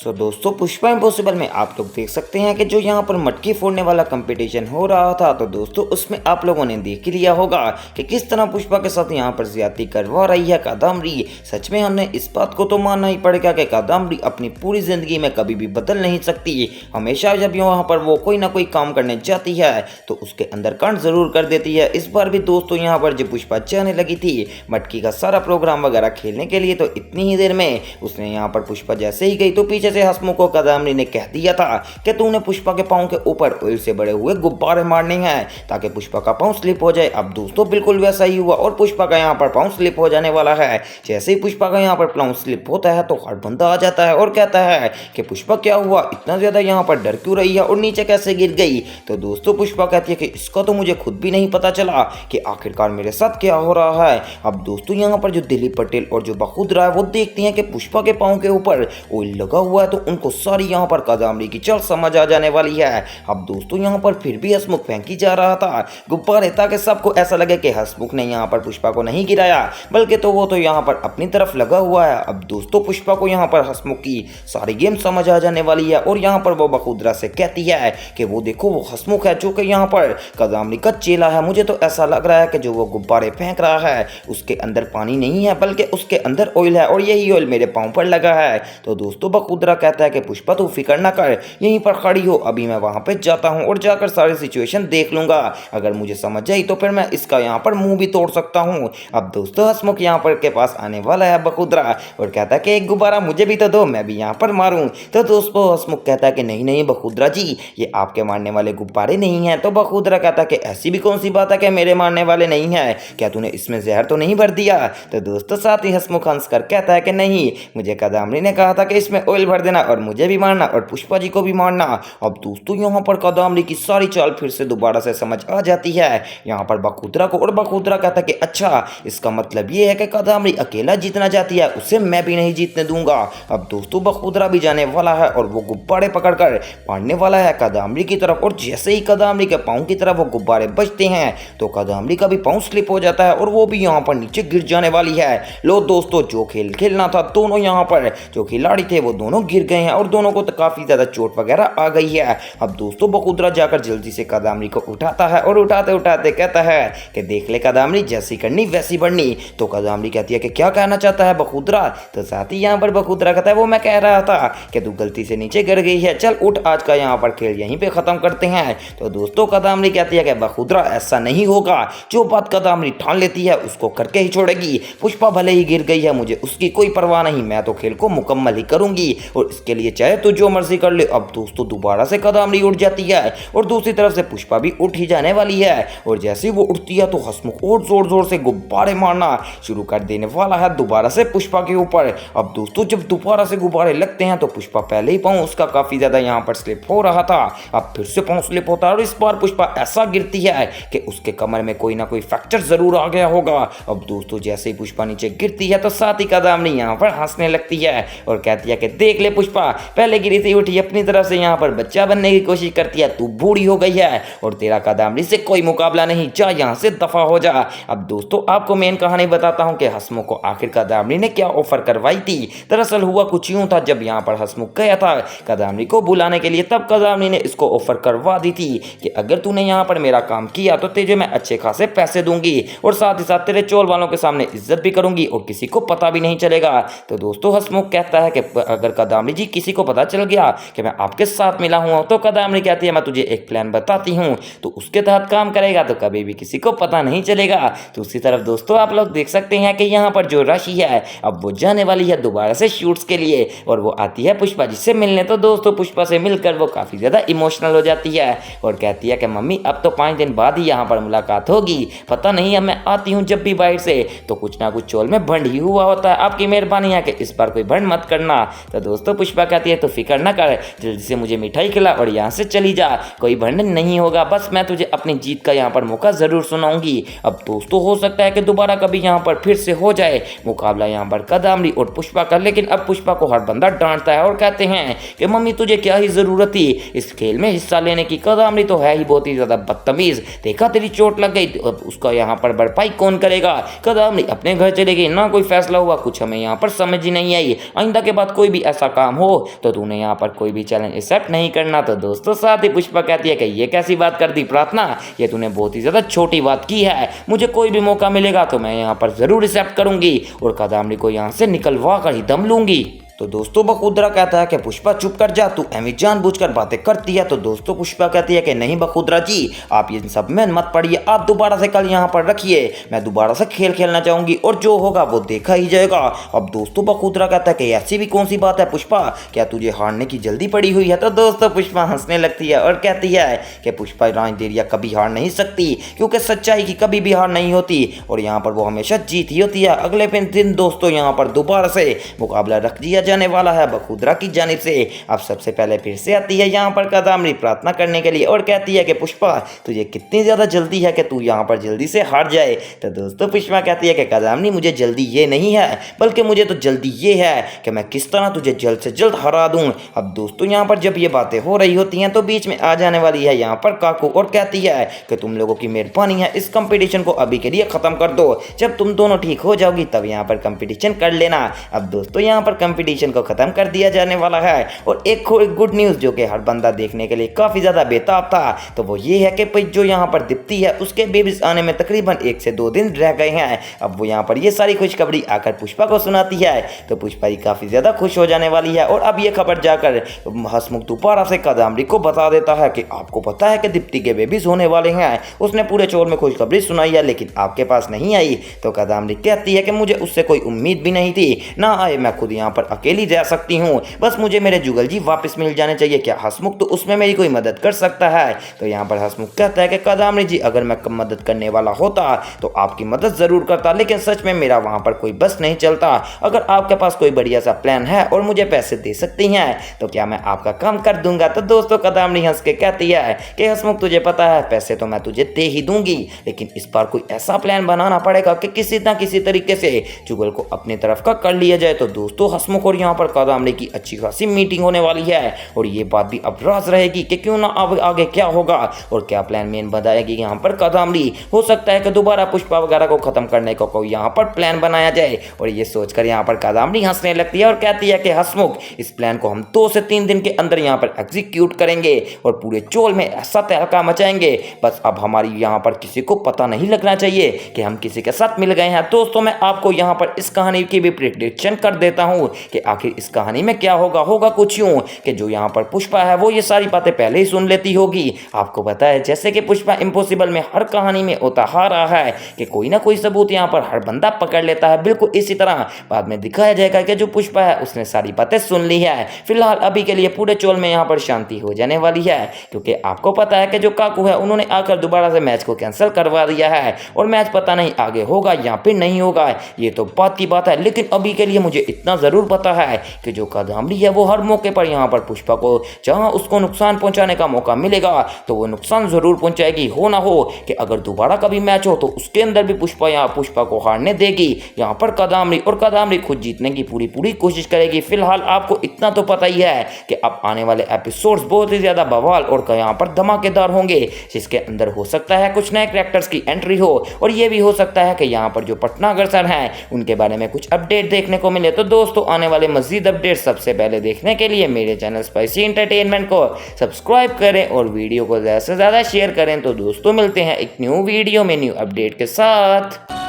सो दोस्तों पुष्पा इम्पॉसिबल में आप लोग देख सकते हैं कि जो यहाँ पर मटकी फोड़ने वाला कंपटीशन हो रहा था, तो दोस्तों उसमें आप लोगों ने देख ही लिया होगा कि किस तरह पुष्पा के साथ यहाँ पर ज्यादती करवा रही है कादम्बरी। सच में हमने इस बात को तो मानना ही पड़ेगा कि कादम्बरी अपनी पूरी जिंदगी में कभी भी बदल नहीं सकती। हमेशा जब यहाँ पर वो कोई ना कोई काम करने जाती है तो उसके अंदर कांड जरूर कर देती है। इस बार भी दोस्तों यहाँ पर जब पुष्पा जाने लगी थी मटकी का सारा प्रोग्राम वगैरह खेलने के लिए, तो इतनी ही देर में उसने यहाँ पर पुष्पा जैसे ही गई तो पीछे से हंसमुख को कादम्बरी ने कह दिया था कि तूने पुष्पा के पाँव के ऊपर ऑयल से बड़े हुए गुब्बारे मारने हैं ताकि पुष्पा का पाँव स्लिप हो जाए। अब दोस्तों बिल्कुल वैसा ही हुआ और पुष्पा का यहाँ पर पाँव स्लिप हो जाने वाला है। जैसे ही पुष्पा का यहाँ पर पाँव स्लिप होता है तो हर बंदा आ जाता है और कहता है कि पुष्पा क्या हुआ, इतना ज्यादा यहाँ पर डर क्यों रही है और नीचे कैसे गिर गई। तो दोस्तों पुष्पा कहती है कि इसका तो मुझे खुद भी नहीं पता चला कि आखिरकार मेरे साथ क्या हो रहा है। अब दोस्तों यहाँ पर जो दिलीप पटेल और जो बखुदरा है वो देखती हैं कि पुष्पा के पाँव के ऊपर ऑयल लगा हुआ है, तो उनको सारी यहाँ पर कादम्बरी की चल समझ आ जाने वाली है। अब दोस्तों यहाँ पर फिर भी हंसमुख फेंकी जा रहा था गुब्बारे ताकि सबको ऐसा लगे कि हंसमुख ने यहाँ पर पुष्पा को नहीं गिराया बल्कि तो वो तो यहाँ पर अपनी तरफ लगा हुआ है। अब दोस्तों पुष्पा को यहाँ पर हंसमुख की सारी गेम समझ आ जाने वाली है और यहाँ पर वो बखुदरा से कहती है कि वो देखो वो हंसमुख है जो कि यहाँ पर कादम्बरी का चेला है। मुझे तो ऐसा लग रहा है कि जो वो गुब्बारे फेंक रहा है उसके अंदर पानी नहीं है बल्कि उसके अंदर ऑयल है और यही ऑयल मेरे पाँव पर लगा है। तो दोस्तों बखुदरा कहता है कि पुष्पा तू फिक्र ना कर, यहीं पर खड़ी हो, अभी मैं वहां पे जाता हूं और जाकर सारी सिचुएशन देख लूंगा। अगर मुझे समझ आई तो फिर मैं इसका यहाँ पर मुंह भी तोड़ सकता हूं। अब दोस्तों हंसमुख यहाँ पर के पास आने वाला है बखुदरा और कहता है कि एक गुब्बारा मुझे भी तो दो, मैं भी यहाँ पर मारूं। तो दोस्तों हंसमुख कहता है कि नहीं नहीं बखुदरा जी, ये आपके मारने वाले गुब्बारे नहीं है। तो बखुदरा कहता है कि ऐसी भी कौन सी बात है कि मेरे मारने वाले नहीं है, क्या तूने इसमें जहर तो नहीं भर दिया। तो दोस्तों साथ ही हंसमुख हंस कर कहता है कि नहीं, मुझे कादम्बरी ने कहा था कि इसमें ऑयल भर देना और मुझे भी मारना और पुष्पा जी को भी मारना। अब दोस्तों यहाँ पर कादम्बरी की सारी चाल फिर से दोबारा से समझ आ जाती है यहाँ पर बखुदरा को और बखुदरा कहता है कि अच्छा इसका मतलब ये है कि कादम्बरी अकेला जीतना चाहती है, उसे मैं भी नहीं जीतने दूंगा। अब दोस्तों बखुदरा भी जाने वाला है और वो गुब्बारे पकड़कर मारने वाला है कादम्बरी की तरफ और जैसे ही कादम्बरी के पाँव की तरफ वो गुब्बारे बजते हैं तो कादम्बरी का भी पाँव स्लिप हो जाता है और वो भी यहाँ पर नीचे गिर जाने वाली है। लो दोस्तों जो खेल खेलना था दोनों यहाँ पर जो खिलाड़ी थे वो दोनों गिर गए हैं और दोनों को तो काफी ज्यादा चोट वगैरह आ गई है। अब दोस्तों बखुदरा जाकर जल्दी से कादम्बरी को उठाता है और उठाते उठाते कहता है कि देख ले कादम्बरी, जैसी करनी वैसी बढ़नी। तो कादम्बरी कहती है कि क्या कहना चाहता है बखुदरा। तो साथ ही यहाँ पर बखुदरा कहता है वो मैं कह रहा था कि तू गलती से नीचे गिर गई है, चल उठ, आज का यहाँ पर खेल यहीं पे खत्म करते हैं। तो दोस्तों कादम्बरी कहती है कि बखुदरा ऐसा नहीं होगा, जो बात कादम्बरी ठान लेती है उसको करके ही छोड़ेगी। पुष्पा भले ही गिर गई है, मुझे उसकी कोई परवाह नहीं, मैं तो खेल को मुकम्मल ही करूंगी और इसके लिए चाहे तो जो मर्जी कर ले। अब दोस्तों दोबारा से कादम्बरी उठ जाती है और दूसरी तरफ से पुष्पा भी उठ ही जाने वाली है और जैसे ही वो उठती है तो हंसमुख और जोर जोर से गुब्बारे मारना शुरू कर देने वाला है दोबारा से पुष्पा के ऊपर। अब दोस्तों जब दोबारा से गुब्बारे लगते हैं तो पुष्पा पहले ही पाँव उसका काफी ज्यादा यहाँ पर स्लिप हो रहा था, अब फिर से पाँव स्लिप होता है और इस बार पुष्पा ऐसा गिरती है कि उसके कमर में कोई ना कोई फ्रैक्चर जरूर आ गया होगा। अब दोस्तों जैसे ही पुष्पा नीचे गिरती है तो साथ ही कादम्बरी यहाँ पर हंसने लगती है और कहती है कि देख ले पुष्पा, पहले गिरी थी उठी, अपनी तरफ से यहाँ पर बच्चा बनने की कोशिश करती है, तू बूढ़ी हो गई है और तेरा कादम्बरी से कोई मुकाबला नहीं, जा यहाँ से दफा हो जा। अब दोस्तों आपको मेन कहानी बताता हूँ कि हंसमुख को आखिर कादम्बरी ने क्या ऑफर करवाई थी। दरअसल हुआ कुछ यूं था, जब यहाँ पर हंसमुख गया था कादम्बरी को बुलाने के लिए तब कादम्बरी ने इसको ऑफर करवा दी थी कि अगर तूने यहाँ पर मेरा काम किया तो तुझे मैं अच्छे खासे पैसे दूंगी और साथ ही साथ तेरे चोल वालों के सामने इज्जत भी करूंगी और किसी को पता भी नहीं चलेगा। तो दोस्तों हंसमुख कहता है कि अगर कादम्बरी जी किसी को पता चल गया कि मैं आपके साथ मिला हूं तो कादम्बरी कहती है मैं तुझे एक प्लान बताती हूं, तो उसके तहत काम करेगा तो कभी भी किसी को पता नहीं चलेगा। दूसरी तरफ दोस्तों आप लोग देख सकते हैं कि यहाँ पर जो राशि है अब वो जाने वाली है दोबारा से शूट्स के लिए और वो आती है पुष्पा जी से मिलने। तो दोस्तों पुष्पा से मिलकर वो काफी ज्यादा इमोशनल हो जाती है और कहती है कि मम्मी अब तो 5 दिन बाद ही यहाँ पर मुलाकात होगी, पता नहीं अब मैं आती हूँ जब भी बाहर से तो कुछ ना कुछ चोल में भंड ही हुआ होता है, आपकी मेहरबानी है कि इस बार कोई भंड मत करना। तो दोस्तों पुष्पा कहती है तो फिक्र ना कर, जल्दी से मुझे मिठाई खिला और यहाँ से चली जा, कोई भंड नहीं होगा, बस मैं तुझे अपनी जीत का यहाँ पर मौका जरूर सुनाऊंगी। अब दोस्तों हो सकता है कि दोबारा कभी यहाँ पर फिर से हो जाए मुकाबला यहाँ पर कादम्बरी और पुष्पा का, लेकिन अब पुष्पा को हर बंदा डांटता है और कहते हैं कि मम्मी तुझे क्या ही जरूरत थी इस खेल में हिस्सा लेने की, कादम्बरी तो है ही बहुत ही ज्यादा बदतमीज, देखा तेरी चोट लग गई, अब उसका यहाँ पर भरपाई कौन करेगा। कादम्बरी अपने घर चले गई, ना कोई फैसला हुआ, कुछ हमें यहाँ पर समझ ही नहीं आई, आइंदा के बाद कोई भी ऐसा काम हो तो तूने यहाँ पर कोई भी चैलेंज एक्सेप्ट नहीं करना। तो दोस्तों साथ ही पुष्पा कहती है कि ये कैसी बात कर दी प्रार्थना, ये तूने बहुत ही ज़्यादा छोटी बात की है, मुझे कोई भी मौका मिलेगा तो मैं यहाँ पर ज़रूर एक्सेप्ट करूँगी और कादम्बरी को यहाँ से निकलवा कर ही दम लूँगी। तो दोस्तों बखुदरा कहता है कि पुष्पा चुप कर जा, तू एमी जानबूझकर बातें करती है। तो दोस्तों पुष्पा कहती है कि नहीं बखुदरा जी, आप ये सब में मत पड़िए, आप दोबारा से कल यहाँ पर रखिए, मैं दोबारा से खेल खेलना चाहूंगी और जो होगा वो देखा ही जाएगा। अब दोस्तों बखुदरा कहता है कि ऐसी भी कौन सी बात है पुष्पा, क्या तुझे हारने की जल्दी पड़ी हुई है। तो दोस्तों पुष्पा हंसने लगती है और कहती है कि पुष्पा राजदेरिया कभी हार नहीं सकती, क्योंकि सच्चाई की कभी भी हार नहीं होती और यहाँ पर वो हमेशा जीत ही होती है। अगले दिन दोस्तों यहाँ पर दोबारा से मुकाबला रख दिया जाने वाला है बखुदरा की जानिब से। अब सबसे पहले फिर से आती है यहाँ पर कादम्बरी प्रार्थना करने के लिए और कहती है कि पुष्पा तुझे कितनी ज़्यादा जल्दी है कि तू यहाँ पर जल्दी से हार जाए। तो दोस्तों पुष्पा कहती है कि कादम्बरी मुझे जल्दी ये नहीं है, बल्कि मुझे तो जल्दी ये है कि मैं किस तरह तुझे जल्द से जल्द हरा दूँ। अब दोस्तों यहाँ पर जब ये बातें हो रही होती हैं तो बीच में आ जाने वाली है यहाँ पर काकू और कहती है कि तुम लोगों की मेहरबानी है, इस कंपटीशन को अभी के लिए ख़त्म कर दो, जब तुम दोनों ठीक हो जाओगी तब यहाँ पर कंपटीशन कर लेना। अब दोस्तों यहाँ पर कंपटीशन को ख़त्म कर दिया जाने वाला है और एक गुड न्यूज़ जो कि हर बंदा देखने के लिए काफ़ी ज़्यादा बेताब था, तो वो ये है कि जो यहाँ पर दीप्ति है उसके बेबीज आने में तकरीबन 1 से 2 दिन रह गए हैं। अब वो यहाँ पर ये सारी खुशखबरी आकर पुष्पा को सुनाती है तो पुष्पा ही काफ़ी ज़्यादा खुश हो जाने वाली है और अब ये खबर जाकर हंसमुख दोबारा से कादम्बरी को बता देता है कि आपको पता है कि दीप्ति के बेबीज होने वाले हैं। उसने पूरे चोर में खुशखबरी सुनाई है लेकिन आपके पास नहीं आई। तो कादम्बरी कहती है कि मुझे उससे कोई उम्मीद भी नहीं थी, ना आए, मैं खुद यहाँ पर अकेली रह सकती हूँ, बस मुझे मेरे जुगल जी वापस मिल जाने चाहिए, क्या हंसमुख तो उसमें मेरी कोई मदद कर सकता है। तो यहाँ पर हंसमुख कहता है कि कादम्बरी जी अगर मैं मदद करने वाला होता तो आपकी मदद ज़रूर करता, लेकिन सच में मेरा वहाँ पर कोई बस नहीं चलता। अगर आपके पास कोई बढ़िया सा प्लान है और मुझे पैसे दे सकती हैं तो क्या मैं आपका काम कर दूंगा। तो दोस्तों कादम्बरी हंस के कहती है कि हंसमुख तुझे पता है पैसे तो मैं तुझे दे ही दूंगी, लेकिन इस बार कोई ऐसा प्लान बनाना पड़ेगा कि किसी ना किसी तरीके से जुगल को अपनी तरफ का कर लिया जाए। तो दोस्तों हंसमुख और यहाँ पर कादम्बरी की अच्छी खासी मीटिंग होने वाली है और ये बात भी अब राज रहेगी कि क्यों ना अब आगे क्या होगा और क्या प्लान मेन बताएगी यहाँ पर कादम्बरी। हो सकता है कि दोबारा पुष्पा वगैरह को खत्म करने का कोई यहाँ पर प्लान बनाया जाए और ये सोचकर यहाँ पर कादम्बरी हंसने लगती है और कहती है कि हंसमुख इस प्लान को हम 2 से 3 दिन के अंदर यहाँ पर एग्जीक्यूट करेंगे और पूरे चोल में ऐसा तहलका मचाएंगे, बस अब हमारी यहाँ पर किसी को पता नहीं लगना चाहिए कि हम किसी के साथ मिल गए हैं। दोस्तों मैं आपको यहाँ पर इस कहानी की भी प्रेडिक्शन कर देता हूँ कि आखिर इस कहानी में क्या होगा कुछ यूं कि जो यहाँ पर पुष्पा है वो ये सारी बातें पहले ही सुन लेती होगी। आपको पता है जैसे कि पुष्पा इम्पॉसिबल में हर कहानी में होता आ रहा है कि कोई ना कोई सबूत यहाँ पर हर बंदा पकड़ लेता है, बिल्कुल इसी तरह बाद में दिखाया जाएगा कि जो पुष्पा है उसने सारी बातें सुन ली है। फिलहाल अभी के लिए पूरे चोल में यहाँ पर शांति हो जाने वाली है, क्योंकि आपको पता है कि जो काकू है उन्होंने आकर दोबारा से मैच को कैंसिल करवा दिया है और मैच पता नहीं आगे होगा या फिर नहीं होगा, ये तो बात की बात है। लेकिन अभी के लिए मुझे इतना ज़रूर पता है कि जो कादम्बरी है वो हर मौके पर यहाँ पर पुष्पा को जहाँ उसको नुकसान पहुँचाने का मौका मिलेगा तो वो नुकसान ज़रूर पहुँचाएगी। हो ना हो कि अगर दोबारा कभी मैच हो तो उसके अंदर भी पुष्पा को हारने देगी यहाँ पर कादम्बरी और कादम्बरी खुद जीतने की पूरी कोशिश करेगी। फिलहाल आपको इतना तो पता ही है कि अब आने वाले एपिसोड्स बहुत ही ज़्यादा बवाल और यहाँ पर धमाकेदार होंगे, जिसके अंदर हो सकता है कुछ नए कैरेक्टर्स की एंट्री हो और ये भी हो सकता है कि यहाँ पर जो पटनागर सर हैं उनके बारे में कुछ अपडेट देखने को मिले। तो दोस्तों आने वाले मजीद अपडेट सबसे पहले देखने के लिए मेरे चैनल स्पाइसी एंटरटेनमेंट को सब्सक्राइब करें और वीडियो को ज़्यादा से ज़्यादा शेयर करें। तो दोस्तों मिलते हैं एक न्यू वीडियो में न्यू अपडेट के साथ।